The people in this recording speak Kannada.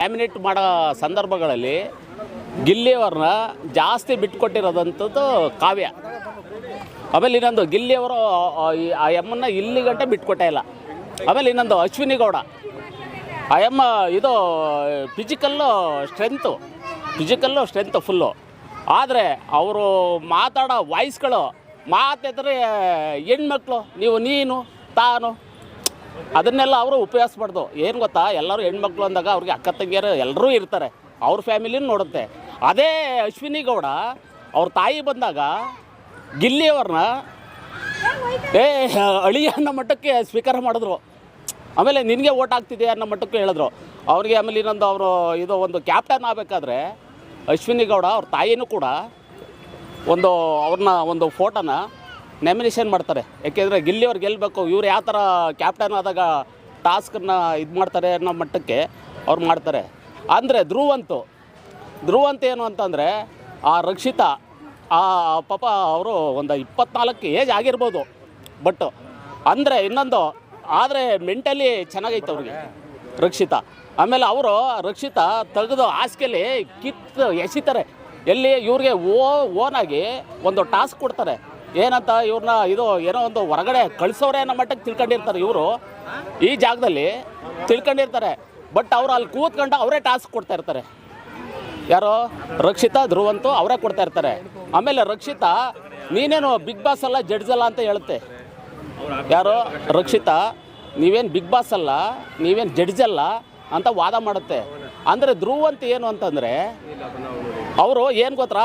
ಲ್ಯಾಮಿನೇಟ್ ಮಾಡೋ ಸಂದರ್ಭಗಳಲ್ಲಿ ಗಿಲ್ಲಿಯವ್ರನ್ನ ಜಾಸ್ತಿ ಬಿಟ್ಕೊಟ್ಟಿರೋದಂಥದ್ದು ಕಾವ್ಯ. ಆಮೇಲೆ ಇನ್ನೊಂದು ಗಿಲ್ಲಿಯವರು ಆ ಎಮ್ಮನ್ನ ಇಲ್ಲಿ ಗಂಟೆ ಬಿಟ್ಕೊಟ್ಟೇ ಇಲ್ಲ. ಆಮೇಲೆ ಇನ್ನೊಂದು ಅಶ್ವಿನಿ ಗೌಡ, ಆ ಎಮ್ಮ ಇದು ಫಿಸಿಕಲ್ಲು ಸ್ಟ್ರೆಂತು ಫುಲ್ಲು. ಆದರೆ ಅವರು ಮಾತಾಡೋ ವಾಯ್ಸ್ಗಳು ಮಾತಾಡಿದ್ರೆ ಹೆಣ್ಮಕ್ಳು ನೀನು ತಾನು ಅದನ್ನೆಲ್ಲ ಅವರು ಉಪಯೋಗಿಸ್ಬಾರ್ದು. ಏನು ಗೊತ್ತಾ, ಎಲ್ಲರೂ ಹೆಣ್ಮಕ್ಳು ಅಂದಾಗ ಅವ್ರಿಗೆ ಅಕ್ಕ ತಂಗಿಯರು ಎಲ್ಲರೂ ಇರ್ತಾರೆ, ಅವ್ರ ಫ್ಯಾಮಿಲಿನೂ ನೋಡುತ್ತೆ. ಅದೇ ಅಶ್ವಿನಿ ಗೌಡ ಅವ್ರ ತಾಯಿ ಬಂದಾಗ ಗಿಲ್ಲಿಯವ್ರನ್ನ ಅಳಿಯ ಅನ್ನೋ ಮಟ್ಟಕ್ಕೆ ಸ್ವೀಕಾರ ಮಾಡಿದ್ರು. ಆಮೇಲೆ ನಿನಗೆ ಓಟ್ ಆಗ್ತಿದೆ ಅನ್ನೋ ಮಟ್ಟಕ್ಕೆ ಹೇಳಿದ್ರು ಅವ್ರಿಗೆ. ಆಮೇಲೆ ಇನ್ನೊಂದು ಅವರು ಒಂದು ಕ್ಯಾಪ್ಟನ್ ಆಗಬೇಕಾದ್ರೆ ಅಶ್ವಿನಿ ಗೌಡ ಅವ್ರ ತಾಯಿನೂ ಕೂಡ ಅವ್ರನ್ನ ಫೋಟೋನ ನಾಮಿನೇಷನ್ ಮಾಡ್ತಾರೆ. ಯಾಕೆಂದರೆ ಗಿಲ್ಲಿಯವ್ರು ಗೆಲ್ಲಬೇಕು, ಇವ್ರು ಯಾವ ಥರ ಕ್ಯಾಪ್ಟನ್ ಆದಾಗ ಟಾಸ್ಕನ್ನು ಇದು ಮಾಡ್ತಾರೆ ಅನ್ನೋ ಮಟ್ಟಕ್ಕೆ ಅವ್ರು ಮಾಡ್ತಾರೆ. ಅಂದರೆ ಧ್ರುವಂತ ಏನು ಅಂತಂದರೆ ಆ ರಕ್ಷಿತಾ ಪಾಪ ಅವರು ಒಂದು 24 ಏಜ್ ಆಗಿರ್ಬೋದು, ಬಟ್ ಅಂದರೆ ಇನ್ನೊಂದು ಆದರೆ ಮೆಂಟಲಿ ಚೆನ್ನಾಗೈತೆ ಅವ್ರಿಗೆ ರಕ್ಷಿತಾ. ಆಮೇಲೆ ಅವರು ರಕ್ಷಿತಾ ತೆಗೆದು ಹಾಸಿಗೆಯಲ್ಲಿ ಕಿತ್ತು ಎಸಿತಾರೆ. ಎಲ್ಲಿ ಇವ್ರಿಗೆ ಓನಾಗಿ ಒಂದು ಟಾಸ್ಕ್ ಕೊಡ್ತಾರೆ. ಏನಂತ ಇವ್ರನ್ನ ಏನೋ ಒಂದು ಹೊರಗಡೆ ಕಳಿಸೋರೆ ಅನ್ನೋ ಮಟ್ಟಕ್ಕೆ ತಿಳ್ಕೊಂಡಿರ್ತಾರೆ. ಇವರು ಈ ಜಾಗದಲ್ಲಿ ತಿಳ್ಕೊಂಡಿರ್ತಾರೆ, ಬಟ್ ಅವರು ಅಲ್ಲಿ ಕೂತ್ಕೊಂಡು ಅವರೇ ಟಾಸ್ಕ್ ಕೊಡ್ತಾ ಇರ್ತಾರೆ. ಯಾರೋ ರಕ್ಷಿತಾ ಧ್ರುವಂತು ಅವರೇ ಕೊಡ್ತಾ ಇರ್ತಾರೆ. ಆಮೇಲೆ ರಕ್ಷಿತಾ ನೀನೇನು ಬಿಗ್ ಬಾಸ್ ಅಲ್ಲ ಜಡ್ಜ್ ಅಲ್ಲ ಅಂತ ಹೇಳುತ್ತೆ. ಯಾರೋ ರಕ್ಷಿತಾ ನೀವೇನು ಬಿಗ್ ಬಾಸ್ ಅಲ್ಲ, ನೀವೇನು ಜಡ್ಜ್ ಅಲ್ಲ ಅಂತ ವಾದ ಮಾಡುತ್ತೆ. ಅಂದರೆ ಧ್ರುವಂತ ಏನು ಅಂತಂದರೆ ಅವರು ಏನು ಗೊತ್ತಾ,